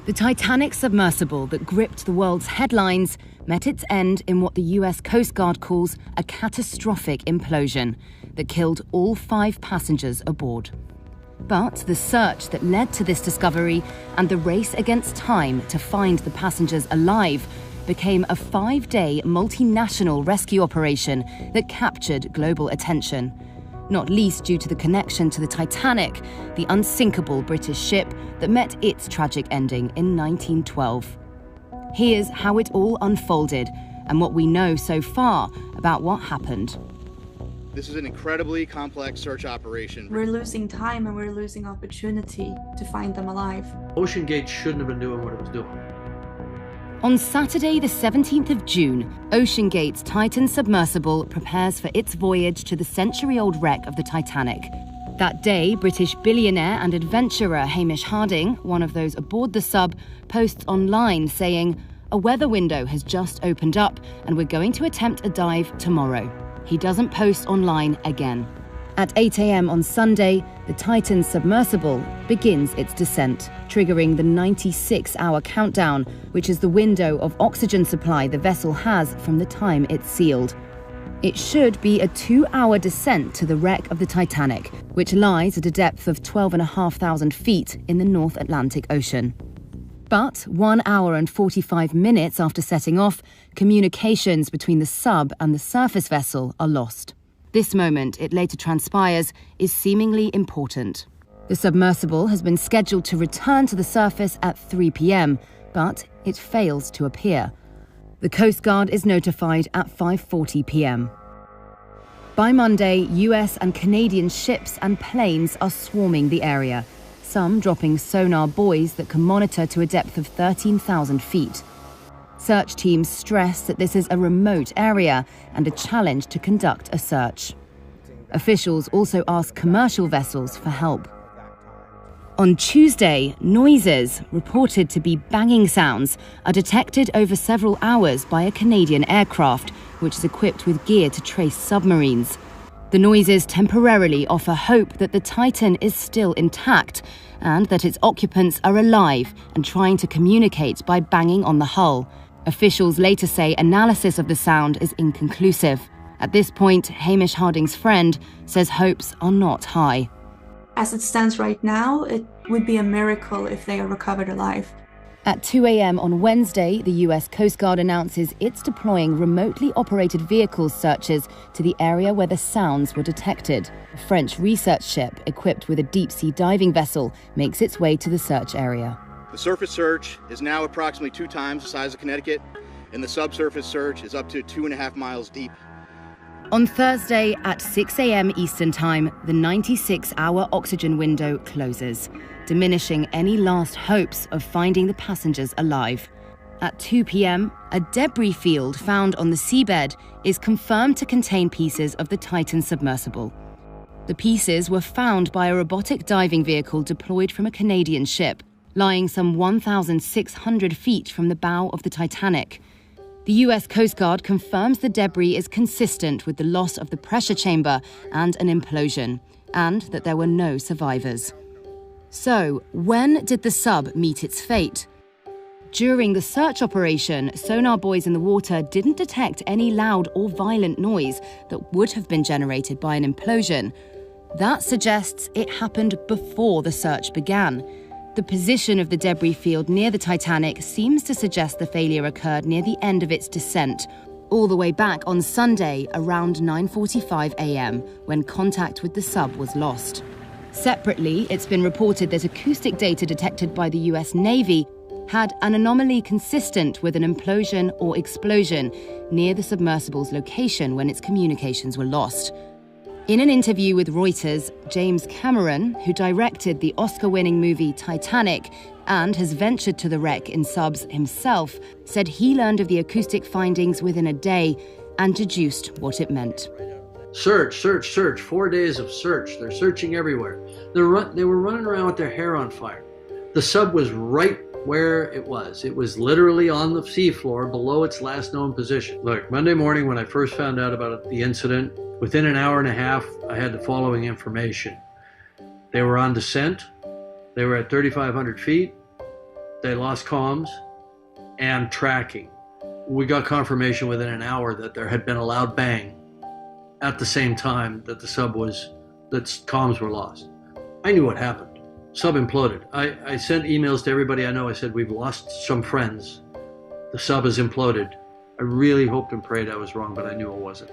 The Titanic submersible that gripped the world's headlines met its end in what the US Coast Guard calls a catastrophic implosion that killed all 5 passengers aboard. But the search that led to this discovery and the race against time to find the passengers alive became a 5-day multinational rescue operation that captured global attention, not least due to the connection to the Titanic, the unsinkable British ship that met its tragic ending in 1912. Here's how it all unfolded and what we know so far about what happened. This is an incredibly complex search operation. We're losing time and we're losing opportunity to find them alive. OceanGate shouldn't have been doing what it was doing. On Saturday, the 17th of June, OceanGate's Titan submersible prepares for its voyage to the century-old wreck of the Titanic. That day, British billionaire and adventurer Hamish Harding, one of those aboard the sub, posts online saying, "A weather window has just opened up and we're going to attempt a dive tomorrow." He doesn't post online again. At 8 a.m. on Sunday, the Titan submersible begins its descent, triggering the 96-hour countdown, which is the window of oxygen supply the vessel has from the time it's sealed. It should be a 2-hour descent to the wreck of the Titanic, which lies at a depth of 12,500 feet in the North Atlantic Ocean. But 1 hour and 45 minutes after setting off, communications between the sub and the surface vessel are lost. This moment, it later transpires, is seemingly important. The submersible has been scheduled to return to the surface at 3 p.m, but it fails to appear. The Coast Guard is notified at 5:40 p.m. By Monday, US and Canadian ships and planes are swarming the area, some dropping sonar buoys that can monitor to a depth of 13,000 feet. Search teams stress that this is a remote area and a challenge to conduct a search. Officials also ask commercial vessels for help. On Tuesday, noises, reported to be banging sounds, are detected over several hours by a Canadian aircraft, which is equipped with gear to trace submarines. The noises temporarily offer hope that the Titan is still intact and that its occupants are alive and trying to communicate by banging on the hull. Officials later say analysis of the sound is inconclusive. At this point, Hamish Harding's friend says hopes are not high. As it stands right now, it would be a miracle if they are recovered alive. At 2 a.m. on Wednesday, the US Coast Guard announces it's deploying remotely operated vehicle searches to the area where the sounds were detected. A French research ship equipped with a deep-sea diving vessel makes its way to the search area. The surface search is now approximately 2 times the size of Connecticut, and the subsurface search is up to 2.5 miles deep. On Thursday at 6 a.m. Eastern Time, the 96-hour oxygen window closes, diminishing any last hopes of finding the passengers alive. At 2 p.m., a debris field found on the seabed is confirmed to contain pieces of the Titan submersible. The pieces were found by a robotic diving vehicle deployed from a Canadian ship, lying some 1,600 feet from the bow of the Titanic. The US Coast Guard confirms the debris is consistent with the loss of the pressure chamber and an implosion, and that there were no survivors. So, when did the sub meet its fate? During the search operation, sonar buoys in the water didn't detect any loud or violent noise that would have been generated by an implosion. That suggests it happened before the search began. The position of the debris field near the Titanic seems to suggest the failure occurred near the end of its descent, all the way back on Sunday around 9:45 a.m, when contact with the sub was lost. Separately, it's been reported that acoustic data detected by the US Navy had an anomaly consistent with an implosion or explosion near the submersible's location when its communications were lost. In an interview with Reuters, James Cameron, who directed the Oscar-winning movie Titanic and has ventured to the wreck in subs himself, said he learned of the acoustic findings within a day and deduced what it meant. Search. 4 days of search. They're searching everywhere. They were running around with their hair on fire. The sub was right where it was. It was literally on the seafloor below its last known position. Look, Monday morning when I first found out about the incident, within an hour and a half, I had the following information. They were on descent. They were at 3,500 feet. They lost comms and tracking. We got confirmation within an hour that there had been a loud bang at the same time that that comms were lost. I knew what happened. Sub imploded. I sent emails to everybody I know. I said, we've lost some friends. The sub has imploded. I really hoped and prayed I was wrong, but I knew it wasn't.